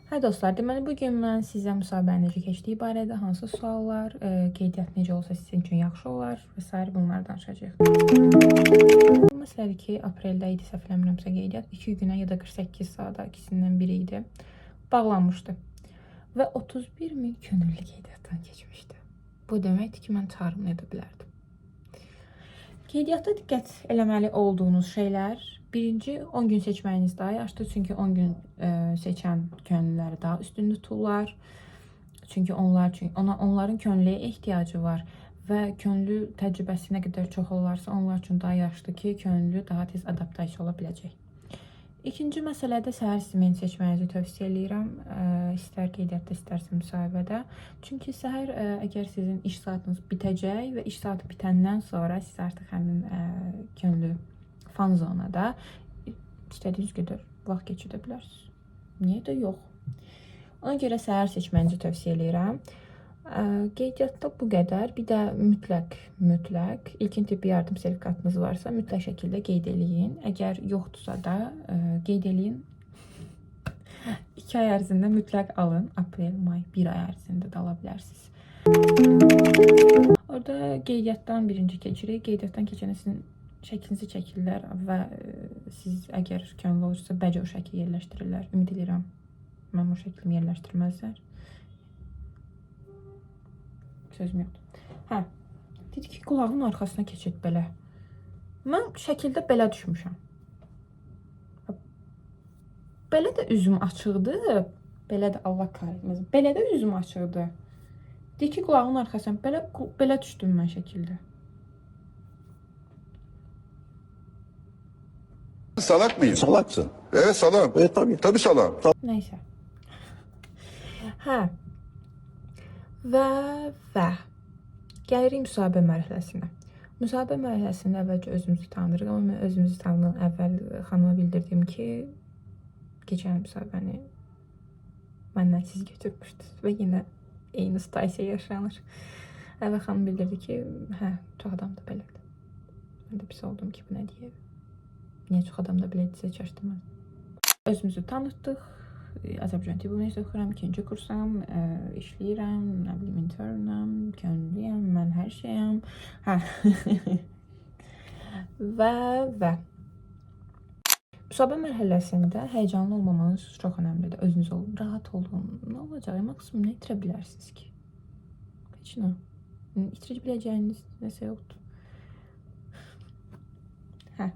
Hə dostlar, deməli bugün mən sizə müsahibənin necə keçdiyi barədə hansı suallar, qeydiyyat necə olsa sizin üçün yaxşı olar və s. bunları danışacağıq. Məsələdir ki, apreldə idi səhv eləmirəmsə qeydiyyat 2 günə ya da 48 saata ikisindən biri idi. Bağlanmışdı və 31 min könüllü qeydiyyatdan keçmişdi. Bu deməkdir ki, mən çağrımını edə bilərdim. Qeydiyyatda diqqət eləməli olduğunuz şeylər: birinci, 10 gün seçməyiniz daha yaxşıdır. Çünki 10 gün seçən könüllüləri daha üstün tuturlar. Çünki onların könüllüyə ehtiyacı var və könüllü təcrübəsi nə qədər çox olarsa onlar üçün daha yaxşıdır ki, könüllü daha tez adaptasiya ola biləcək. İkinci məsələdə səhər sistemini seçməyinizi tövsiyə edirəm. İstər qeydiyyatda, istərsə müsahibədə. Çünki səhər əgər sizin iş saatınız bitəcək və iş saatı bitəndən sonra siz artıq həmin könüllü fan zonada istədiyiniz qədər vaxt keçirə bilərsiniz. Niyə də yox? Ona görə səhər seçməyinizi tövsiyə edirəm. Qeydiyyatda bu qədər. Bir də mütləq ilkin tibbi yardım sertifikatınız varsa mütləq şəkildə qeyd eləyin. Əgər yoxdursa da qeyd eləyin. 2 ay ərzində mütləq alın. Aprel, may, 1 ay ərzində də ala bilərsiniz. Orada qeydiyyatdan birinci keçirik. Qeydiyyatdan keçəndə sizin şəklinizi çəkirlər və siz əgər könüllü olursa bəcə o şəkli yerləşdirirlər. Ümid edirəm mən o şəklimi yerləşdirməzlər. Sözüm yoxdur. Hə, dedi ki, qulağın arxasına keçid belə. Mən şəkildə belə düşmüşəm. Belə də üzüm açıqdır. Belə də Allah kahretməsin. Belə də üzüm açıqdır. Dedi ki, qulağın arxasına belə düşdüm mən şəkildə. Salak mıyım? Salaksın. Evet salam. Evet tabii. Tabii salam. Nəysə. Hə. Və gəlirik müsahibə mərhələsinə. Müsahibə mərhələsində əvvəlcə özümüzü tanıyırıq, amma mən özümüzü tanıdan əvvəl xanıma bildirdim ki, keçən müsahibəni məndən siz götürmüşdünüz və yenə eyni situasiya yaşanır. Əvvəl xanım bildirdi ki, hə, çox adam da belədir. Mən də pis oldum ki, bu nə deyək? Niyə çox adam da belədirsə çaşdırmaz. Özümüzü tanıtdıq. Azərbaycan Tibb Universitetində oxuyuram, 2-ci kursam, işləyirəm, nə bilim, internam, könüllüyəm, mən hər şeyəm. Hə. və müsahibə mərhələsində həyecanlı olmamanız çox önəmlidir. Özünüz olun, rahat olun. Nə olacaq? Maksimum nə itirə bilərsiniz ki? Heç nə. İtirə biləcəyiniz nəsə yoxdur. Hə.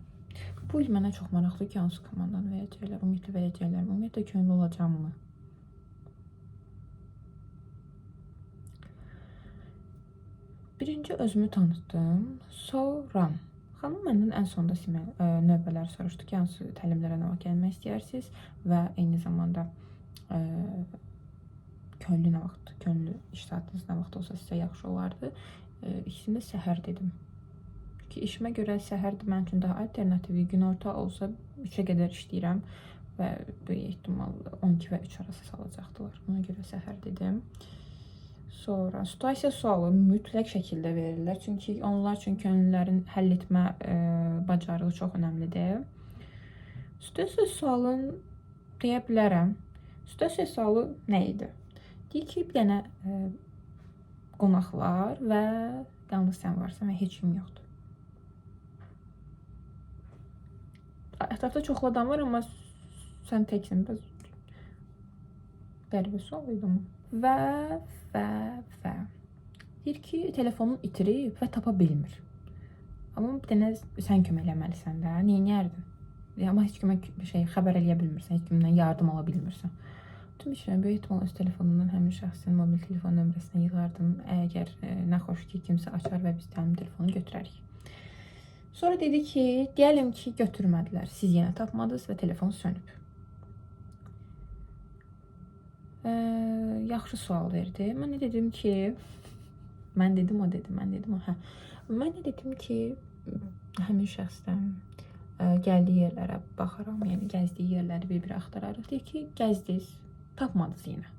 Bu il mənə çox maraqlı ki, hansı komandanı verəcəklər, ümumiyyətlə verəcəklər, ümumiyyətlə könüllü olacaqmı? Birinci özümü tanıtdım, sonra xanım məndən ən sonda növbələri soruşdu ki, hansı təlimlərə nə vaxt gəlmək istəyirsiniz və eyni zamanda könüllü iş saatınız nə vaxt olsa sizə yaxşı olardı. İkisində səhər dedim. Ki, işimə görə səhərdir mənim üçün daha alternativli. Günorta olsa 3-ə qədər işləyirəm və böyük ehtimal 12 və 3 arası salacaqdılar. Ona görə səhər dedim. Sonra situasiya sualı mütləq şəkildə verirlər. Çünki onlar üçün könüllülərin həll etmə bacarığı çox önəmlidir. Situasiya sualın deyə bilərəm. Situasiya sualı nə idi? Deyir ki, bir dənə qonaq var və yalnız sən varsan və heç kim yoxdur. Ətrafda çoxlu adam var, amma sən təksin. Qəribə sual idi amma. Və deyir ki, telefonunu itirib və tapa bilmir. Amma bir dənə sən kömək eləməlisən də. Neyniyərdin? Amma heç kimə xəbər eləyə bilmirsən, heç kimdən yardım ala bilmirsən. Tüm işləyən böyük ehtimal öz telefonundan həmin şəxsin mobil telefon nömrəsini yığardım. Əgər nə xoş ki, kimsə açar və biz həmin telefonu götürərik. Sonra dedi ki, deyəlim ki, götürmədilər. Siz yenə tapmadınız və telefon sönüb. Yaxşı sual verdi. Mən də dedim ki, mən dedim o. Hə. Mən də dedim ki, həmin şəxsdən gəldiyi yerlərə baxaram, yəni gəzdiyi yerləri bir-bir axtararıq. Deyir ki, gəzdiniz, tapmadınız yenə.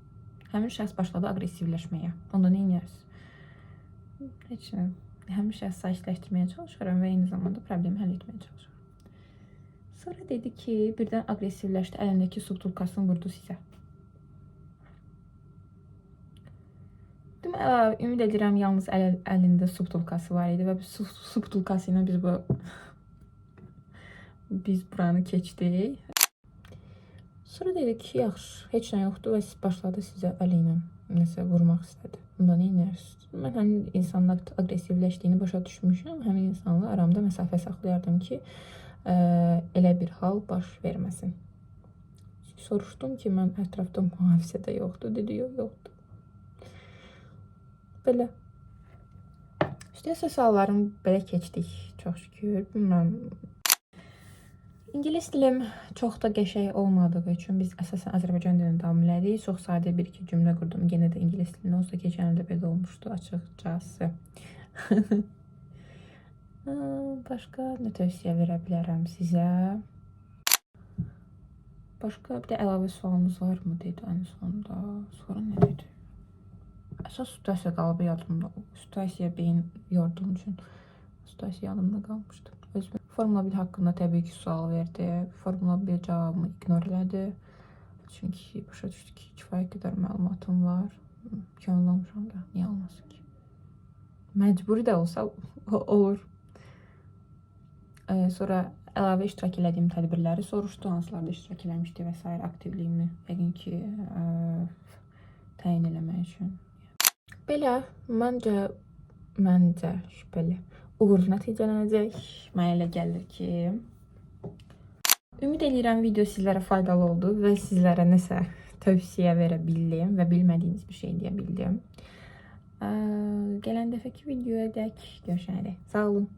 Həmin şəxs başladı aqressivləşməyə. Onda nə edərsiniz? Heç nə. Həmin şəxsi sakitləşdirməyə çalışıram və eyni zamanda problemi həll etməyə çalışıram. Sonra dedi ki, birdən aqressivləşdi, əlindəki su butulkasını vurdu sizə. Ümid edirəm yalnız əlində su butulkası var idi və su butulkası ilə biz buranı keçdik. Sonra dedi ki, yaxşı, heç nə yoxdur və başladı sizə əli ilə nəsə vurmaq istədi. Bunda nə edirsiniz? Mən həmin insanla aqressivləşdiyini başa düşmüşəm. Həmin insanla aramda məsafə saxlayardım ki, elə bir hal baş verməsin. Soruşdum ki, mən ətrafda mühafizə də yoxdur. Dedi, yoxdur. Belə. İşte suallarım belə keçdik. Çox şükür. Bilməm. İngilis dilim çox da qəşəng olmadığı üçün biz əsasən Azərbaycan dilini davam elədik. Çox sadə bir-iki cümlə qurdum. Yenə də ingilis dilində olsa keçən ildə belə olmuşdu açıqcası. Başqa nə tövsiyə verə bilərəm sizə? Başqa bir də əlavə sualınız var mı dedi ən sonunda. Sonra nə dedi? Əsas situasiya qalıb yadımda. Situasiya beyin yorduğum üçün situasiya yadımda qalmışdı. Formula 1 haqqında təbii ki, sual verdi. Formula 1 cavabımı ignor elədi. Çünki başa düşdü ki, kifayət qədər məlumatım var. Könül almışam da, niyə olmasın ki? Məcburi də olsa olur. Sonra əlavə iştirak elədiyim tədbirləri soruşdu. Hansılarda iştirak eləmişdi və s. aktivliyimi yəqin ki, təyin eləmək üçün. Belə, məncə şübhəli. Uğurlu nəticələnəcək. Mənə elə gəlir ki, ümid edirəm video sizlərə faydalı oldu və sizlərə nəsə tövsiyə verə bildim və bilmədiyiniz bir şey deyə bildim. Gələn dəfəki videoya dək görüşənədək. Sağ olun.